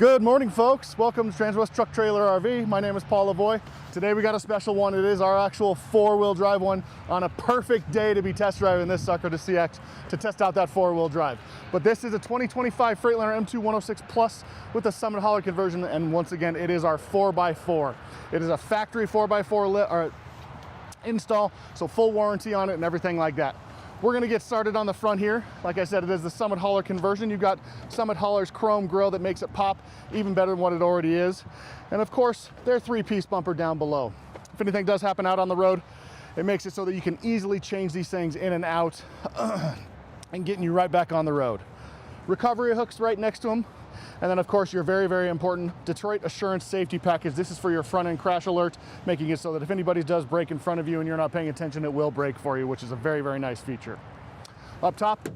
Good morning, folks. Welcome to Transwest Truck Trailer RV. My name is Paul Lavoie. Today we got a special one. It is our actual four-wheel drive one on a perfect day to be test driving this sucker to CX to test out that four-wheel drive. But this is a 2025 Freightliner M2 106 Plus with a Summit hauler conversion, and once again, it is our 4x4. It is a factory 4x4 install, so full warranty on it and everything like that. We're gonna get started on the front here. Like I said, it is the Summit hauler conversion. You've got Summit hauler's chrome grille that makes it pop even better than what it already is. And of course, their three-piece bumper down below. If anything does happen out on the road, it makes it so that you can easily change these things in and out and getting you right back on the road. Recovery hooks right next to them. And then of course your very, very important Detroit Assurance Safety Package. This is for your front end crash alert, making it so that if anybody does brake in front of you and you're not paying attention, it will brake for you, which is a very, very nice feature. Up top,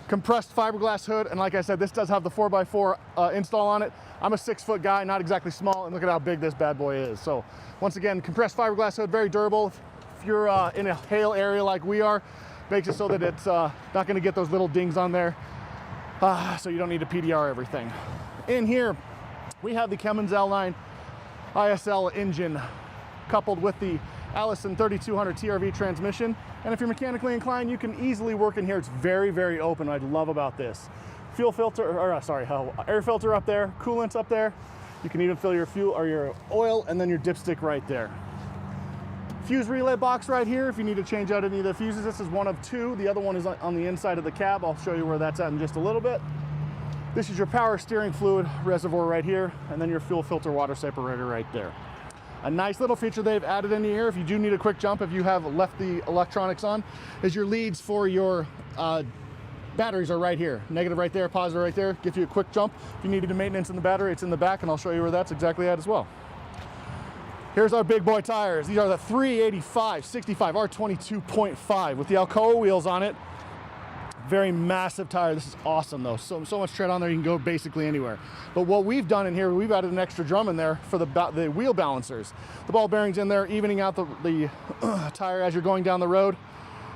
compressed fiberglass hood. And like I said, this does have the 4x4 install on it. I'm a 6-foot guy, not exactly small, and look at how big this bad boy is. So once again, compressed fiberglass hood, very durable. If you're in a hail area like we are, makes it so that it's not gonna get those little dings on there. So you don't need to PDR everything. In here, we have the Cummins ISL engine coupled with the Allison 3200 TRV transmission. And if you're mechanically inclined, you can easily work in here. It's very, very open. What I love about this. Fuel filter, air filter up there, coolant up there. You can even fill your fuel or your oil, and then your dipstick right there. Fuse relay box right here if you need to change out any of the fuses. This is one of two. The other one is on the inside of the cab. I'll show you where that's at in just a little bit. This is your power steering fluid reservoir right here, and then your fuel filter water separator right there. A nice little feature they've added in here, if you do need a quick jump, if you have left the electronics on, is your leads for your batteries are right here. Negative right there, positive right there. Give you a quick jump. If you needed maintenance in the battery, it's in the back, and I'll show you where that's exactly at as well. Here's our big boy tires. These are the 385/65 R22.5 with the Alcoa wheels on it. Very massive tire. This is awesome though. So much tread on there, you can go basically anywhere. But what we've done in here, we've added an extra drum in there for the wheel balancers. The ball bearings in there, evening out the tire as you're going down the road,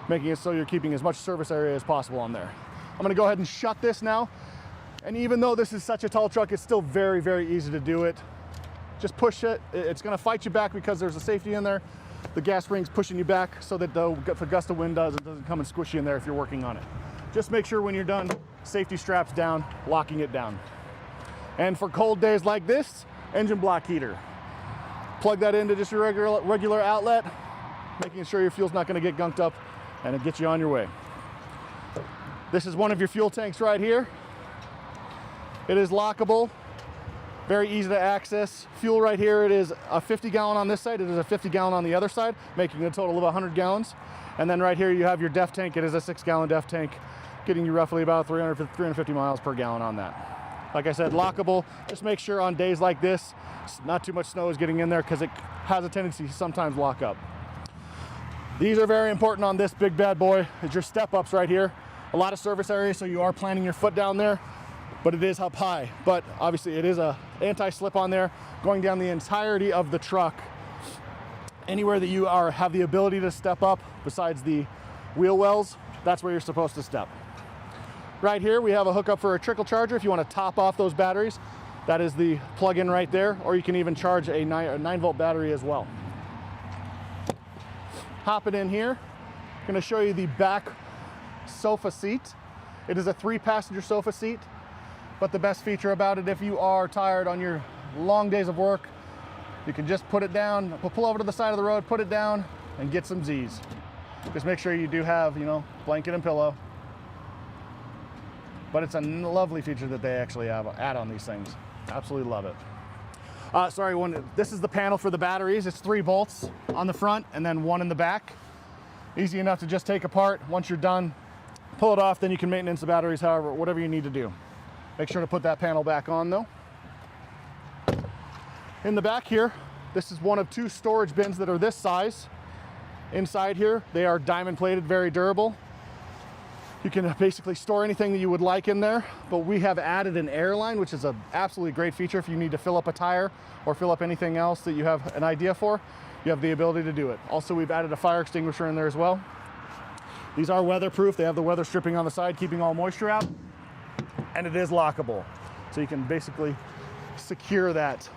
making it so you're keeping as much surface area as possible on there. I'm gonna go ahead and shut this now. And even though this is such a tall truck, it's still very, very easy to do it. Just push it. It's gonna fight you back because there's a safety in there. The gas ring's pushing you back so that if a gust of wind does, it doesn't come and squish you in there if you're working on it. Just make sure when you're done, safety straps down, locking it down. And for cold days like this, engine block heater. Plug that into just your regular outlet, making sure your fuel's not gonna get gunked up, and it gets you on your way. This is one of your fuel tanks right here. It is lockable. Very easy to access. Fuel right here, it is a 50-gallon on this side, it is a 50-gallon on the other side, making a total of 100 gallons. And then right here you have your DEF tank. It is a 6-gallon DEF tank, getting you roughly about 350 miles per gallon on that. Like I said, lockable. Just make sure on days like this, not too much snow is getting in there because it has a tendency to sometimes lock up. These are very important on this big bad boy. It's your step-ups right here. A lot of surface area, so you are planting your foot down there, but it is up high. But obviously it is a anti-slip on there, going down the entirety of the truck. Anywhere that you have the ability to step up besides the wheel wells, that's where you're supposed to step. Right here we have a hookup for a trickle charger if you want to top off those batteries. That is the plug-in right there, or you can even charge a 9-volt battery as well. Hop it in here. I'm going to show you the back sofa seat. It is a 3-passenger sofa seat. But the best feature about it, if you are tired on your long days of work, you can just put it down, pull over to the side of the road, put it down, and get some Z's. Just make sure you do have, blanket and pillow. But it's a lovely feature that they actually add on these things. Absolutely love it. This is the panel for the batteries. It's 3 bolts on the front and then 1 in the back. Easy enough to just take apart. Once you're done, pull it off, then you can maintenance the batteries, whatever you need to do. Make sure to put that panel back on though. In the back here, this is one of 2 storage bins that are this size. Inside here, they are diamond plated, very durable. You can basically store anything that you would like in there, but we have added an air line, which is an absolutely great feature if you need to fill up a tire or fill up anything else that you have an idea for, you have the ability to do it. Also, we've added a fire extinguisher in there as well. These are weatherproof. They have the weather stripping on the side, keeping all moisture out, and it is lockable. So you can basically secure that.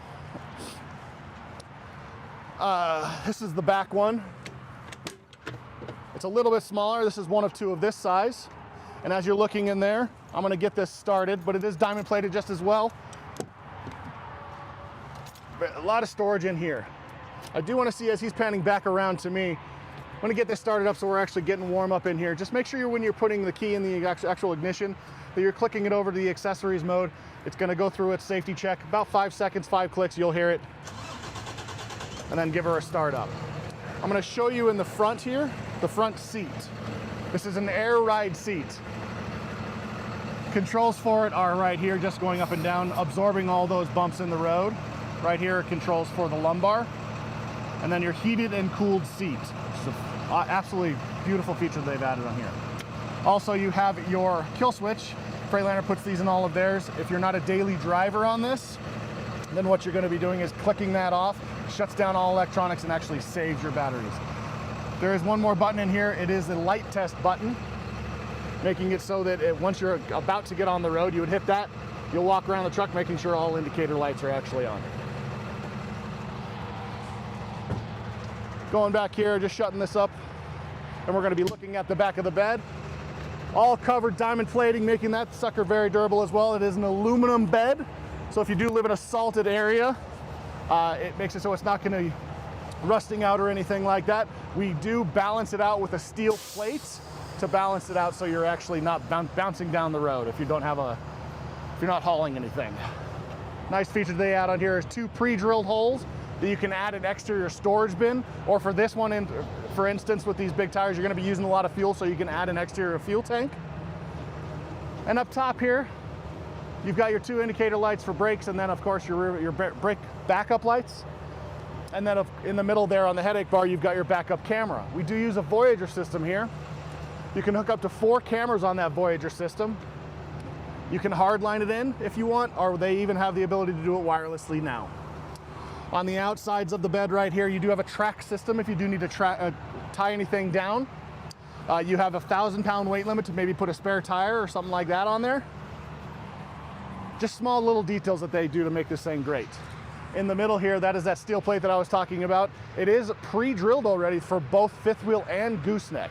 This is the back one. It's a little bit smaller. This is one of two of this size. And as you're looking in there, I'm gonna get this started, but it is diamond plated just as well. But a lot of storage in here. I do wanna see, as he's panning back around to me, I'm gonna get this started up so we're actually getting warm up in here. Just make sure when you're putting the key in the actual ignition, that you're clicking it over to the accessories mode. It's gonna go through its safety check. About 5 seconds, 5 clicks, you'll hear it. And then give her a start up. I'm gonna show you in the front here, the front seat. This is an air ride seat. Controls for it are right here, just going up and down, absorbing all those bumps in the road. Right here are controls for the lumbar. And then your heated and cooled seat. It's an absolutely beautiful feature they've added on here. Also, you have your kill switch. Freightliner puts these in all of theirs. If you're not a daily driver on this, then what you're gonna be doing is clicking that off, shuts down all electronics and actually saves your batteries. There is one more button in here. It is the light test button, making it so that once you're about to get on the road, you would hit that. You'll walk around the truck making sure all indicator lights are actually on. Going back here, just shutting this up, and we're gonna be looking at the back of the bed. All covered diamond plating, making that sucker very durable as well. It is an aluminum bed, so if you do live in a salted area, it makes it so it's not gonna rusting out or anything like that. We do balance it out with a steel plate to balance it out so you're actually not bouncing down the road if you don't have if you're not hauling anything. Nice feature they add on here is 2 pre-drilled holes that you can add an exterior storage bin, or for this one, for instance, with these big tires, you're gonna be using a lot of fuel, so you can add an exterior fuel tank. And up top here, you've got your 2 indicator lights for brakes, and then of course your brake backup lights. And then in the middle there on the headache bar, you've got your backup camera. We do use a Voyager system here. You can hook up to 4 cameras on that Voyager system. You can hardline it in if you want, or they even have the ability to do it wirelessly now. On the outsides of the bed right here, you do have a track system if you do need to tie anything down. You have a 1,000-pound weight limit to maybe put a spare tire or something like that on there. Just small little details that they do to make this thing great. In the middle here, that is that steel plate that I was talking about. It is pre-drilled already for both fifth wheel and gooseneck.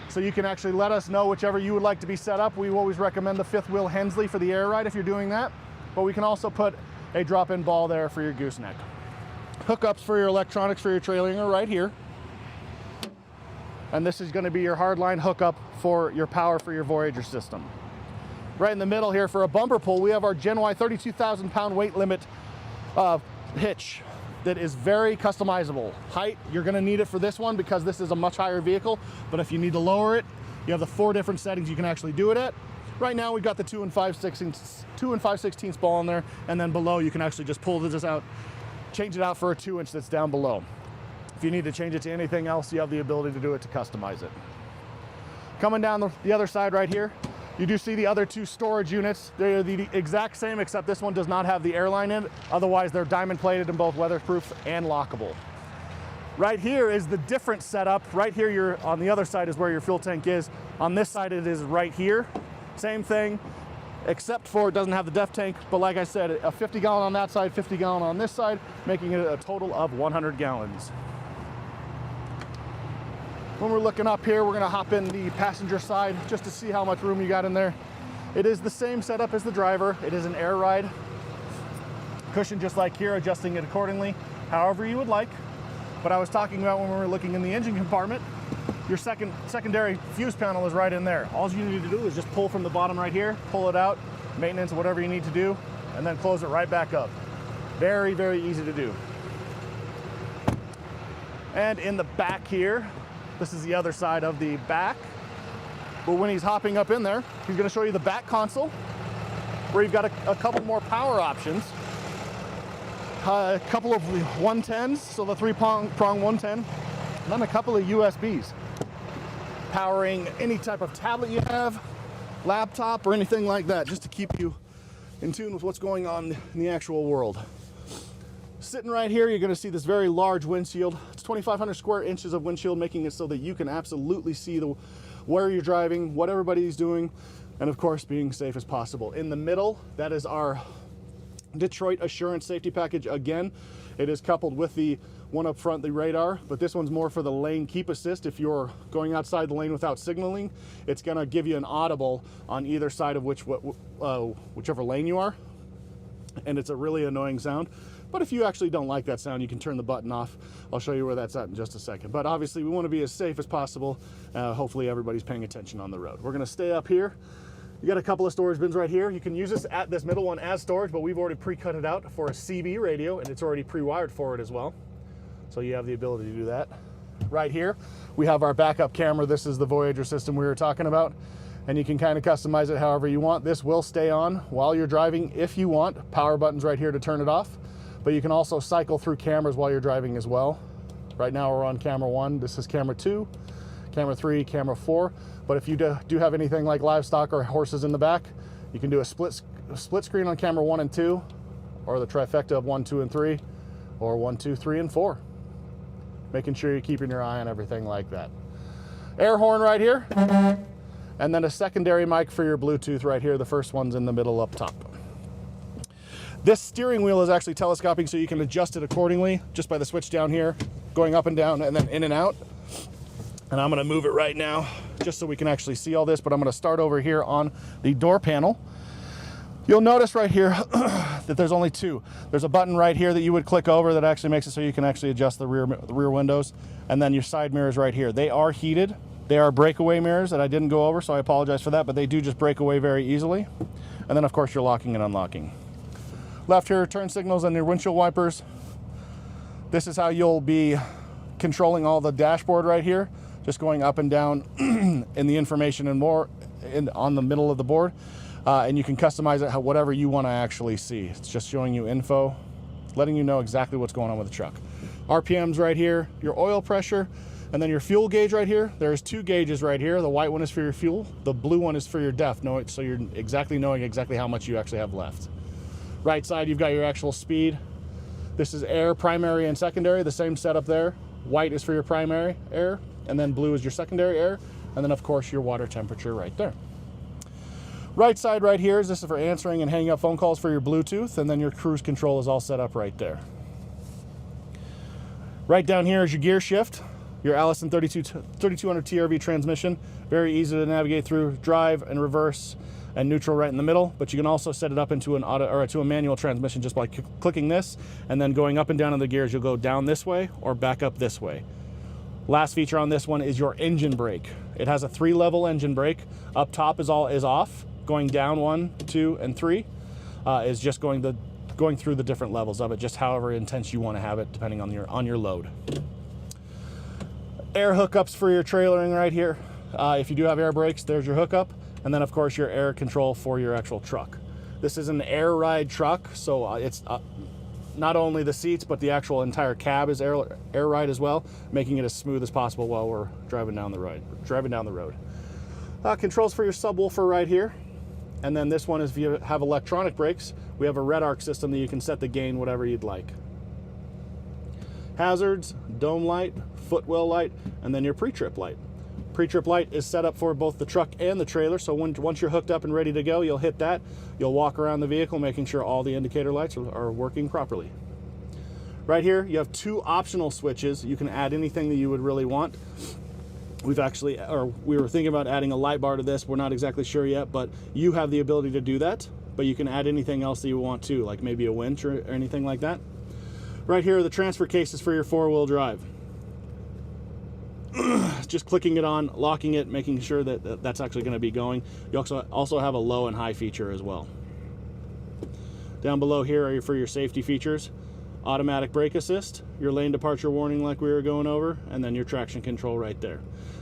So you can actually let us know whichever you would like to be set up. We always recommend the fifth wheel Hensley for the air ride if you're doing that. But we can also put a drop-in ball there for your gooseneck. Hookups for your electronics for your trailing are right here. And this is going to be your hardline hookup for your power for your Voyager system. Right in the middle here for a bumper pull, we have our Gen Y 32,000-pound weight limit hitch that is very customizable. Height, you're going to need it for this one because this is a much higher vehicle, but if you need to lower it, you have the 4 different settings you can actually do it at. Right now we've got the 2 5/16 ball in there, and then below you can actually just pull this out, change it out for a 2-inch that's down below. If you need to change it to anything else, you have the ability to do it to customize it. Coming down the other side right here, you do see the other 2 storage units. They're the exact same, except this one does not have the airline in it. Otherwise, they're diamond plated and both weatherproof and lockable. Right here is the different setup. Right here, you're on the other side is where your fuel tank is. On this side, it is right here. Same thing, except for it doesn't have the def tank. But like I said, a 50-gallon on that side, 50-gallon on this side, making it a total of 100 gallons. When we're looking up here, we're gonna hop in the passenger side just to see how much room you got in there. It is the same setup as the driver. It is an air ride. Cushion just like here, adjusting it accordingly, however you would like. But I was talking about when we were looking in the engine compartment, your secondary fuse panel is right in there. All you need to do is just pull from the bottom right here, pull it out, maintenance, whatever you need to do, and then close it right back up. Very, very easy to do. And in the back here, this is the other side of the back. But when he's hopping up in there, he's gonna show you the back console, where you've got a couple more power options. A couple of 110s, so the 3-prong 110, and then a couple of USBs. Powering any type of tablet you have, laptop, or anything like that, just to keep you in tune with what's going on in the actual world. Sitting right here, you're gonna see this very large windshield. It's 2,500 square inches of windshield, making it so that you can absolutely see where you're driving, what everybody's doing, and of course, being safe as possible. In the middle, that is our Detroit Assurance Safety Package. Again, it is coupled with the one up front, the radar, but this one's more for the lane keep assist. If you're going outside the lane without signaling, it's gonna give you an audible on either side of whichever lane you are, and it's a really annoying sound. But if you actually don't like that sound, you can turn the button off. I'll show you where that's at in just a second. But obviously we want to be as safe as possible. Hopefully everybody's paying attention on the road. We're gonna stay up here. You got a couple of storage bins right here. You can use this middle one as storage, but we've already pre-cut it out for a CB radio, and it's already pre-wired for it as well. So you have the ability to do that. Right here, we have our backup camera. This is the Voyager system we were talking about, and you can kind of customize it however you want. This will stay on while you're driving if you want. Power button's right here to turn it off, but you can also cycle through cameras while you're driving as well. Right now we're on camera 1. This is camera 2, camera 3, camera 4. But if you do have anything like livestock or horses in the back, you can do a split screen on camera 1 and 2, or the trifecta of 1, 2, and 3, or 1, 2, 3, and 4. Making sure you're keeping your eye on everything like that. Air horn right here, and then a secondary mic for your Bluetooth right here. The first one's in the middle up top. This steering wheel is actually telescoping, so you can adjust it accordingly just by the switch down here, going up and down and then in and out. And I'm gonna move it right now just so we can actually see all this, but I'm gonna start over here on the door panel. You'll notice right here that there's only two. There's a button right here that you would click over that actually makes it so you can actually adjust the rear windows, and then your side mirrors right here. They are heated. They are breakaway mirrors that I didn't go over, so I apologize for that, but they do just break away very easily. And then of course you're locking and unlocking. Left here, turn signals and your windshield wipers. This is how you'll be controlling all the dashboard right here, just going up and down in the information and more on the middle of the board. And you can customize it whatever you want to actually see. It's just showing you info, letting you know exactly what's going on with the truck. RPMs right here, your oil pressure, and then your fuel gauge right here. There's two gauges right here. The white one is for your fuel. The blue one is for your DEF, so you're knowing exactly how much you actually have left. Right side, you've got your actual speed. This is air, primary and secondary, the same setup there. White is for your primary air, and then blue is your secondary air, and then of course your water temperature right there. Right side right here, this is for answering and hanging up phone calls for your Bluetooth, and then your cruise control is all set up right there. Right down here is your gear shift, your Allison 3200 TRV transmission. Very easy to navigate through, drive and reverse and neutral right in the middle, but you can also set it up into an auto or to a manual transmission just by clicking this, and then going up and down in the gears. You'll go down this way or back up this way. Last feature on this one is your engine brake. It has a 3-level engine brake. Up top is off. Going down 1, 2, and 3 is just going through the different levels of it, just however intense you want to have it, depending on your load. Air hookups for your trailering right here. If you do have air brakes, there's your hookup, and then of course your air control for your actual truck. This is an air ride truck, so it's not only the seats, but the actual entire cab is air ride as well, making it as smooth as possible while we're driving down the road. Controls for your subwoofer right here. And then this one is if you have electronic brakes, we have a red arc system that you can set the gain whatever you'd like. Hazards, dome light, footwell light, and then your pre-trip light. Pre-trip light is set up for both the truck and the trailer, so once you're hooked up and ready to go, you'll hit that. You'll walk around the vehicle making sure all the indicator lights are working properly. Right here, you have two optional switches. You can add anything that you would really want. We were thinking about adding a light bar to this. We're not exactly sure yet, but you have the ability to do that. But you can add anything else that you want to, like maybe a winch or anything like that. Right here are the transfer cases for your 4-wheel drive. Just clicking it on, locking it, making sure that that's actually going to be going. You also have a low and high feature as well. Down below here are for your safety features. Automatic brake assist, your lane departure warning like we were going over, and then your traction control right there.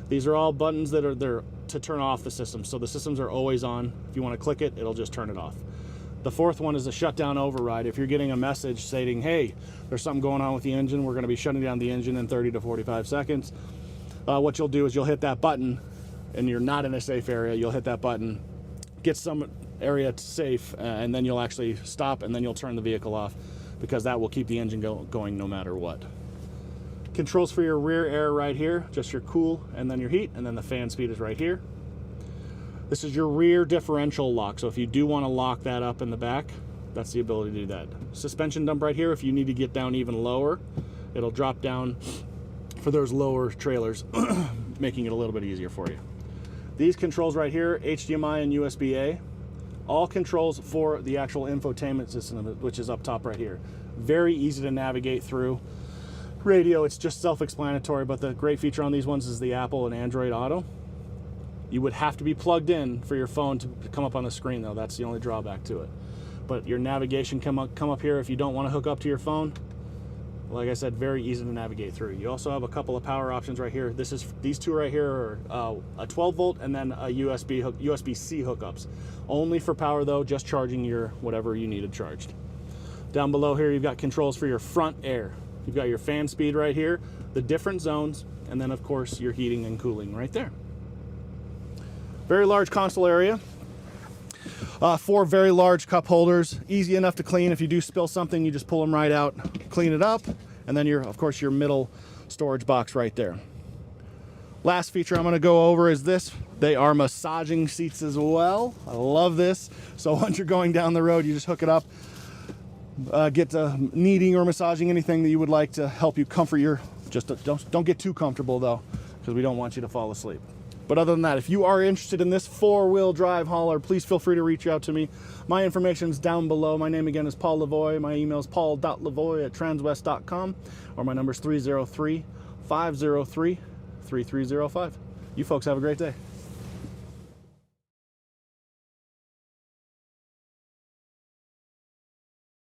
These are all buttons that are there to turn off the system, so the systems are always on. If you want to click it, it'll just turn it off. The fourth one is a shutdown override. If you're getting a message stating, hey, there's something going on with the engine, we're going to be shutting down the engine in 30 to 45 seconds, what you'll do is you'll hit that button, and you're not in a safe area, you'll hit that button, get some area safe, and then you'll actually stop, and then you'll turn the vehicle off, because that will keep the engine going no matter what. Controls for your rear air right here, just your cool and then your heat, and then the fan speed is right here. This is your rear differential lock, so if you do want to lock that up in the back, That's the ability to do that. Suspension dump right here. If you need to get down even lower, it'll drop down for those lower trailers, making it a little bit easier for you. These controls right here, HDMI and USB-A, all controls for the actual infotainment system, which is up top right here. Very easy to navigate through. Radio, it's just self-explanatory, but the great feature on these ones is the Apple and Android Auto. You would have to be plugged in for your phone to come up on the screen, though. That's the only drawback to it. But your navigation come up here if you don't want to hook up to your phone. Like I said, very easy to navigate through. You also have a couple of power options right here. These two right here are a 12 volt and then a USB-C hookups. Only for power though, just charging your whatever you needed charged. Down below here, you've got controls for your front air. You've got your fan speed right here, the different zones, and then of course your heating and cooling right there. Very large console area. 4 very large cup holders, easy enough to clean. If you do spill something, you just pull them right out, clean it up, and then of course your middle storage box right there. Last feature I'm going to go over is this. They are massaging seats as well. I love this. So once you're going down the road, you just hook it up, get kneading or massaging anything that you would like to help you comfort your. Just don't get too comfortable though, because we don't want you to fall asleep. But other than that, if you are interested in this 4-wheel drive hauler, please feel free to reach out to me. My information is down below. My name again is Paul Lavoie. My email is paul.lavoie@transwest.com, or my number is 303-503-3305. You folks have a great day.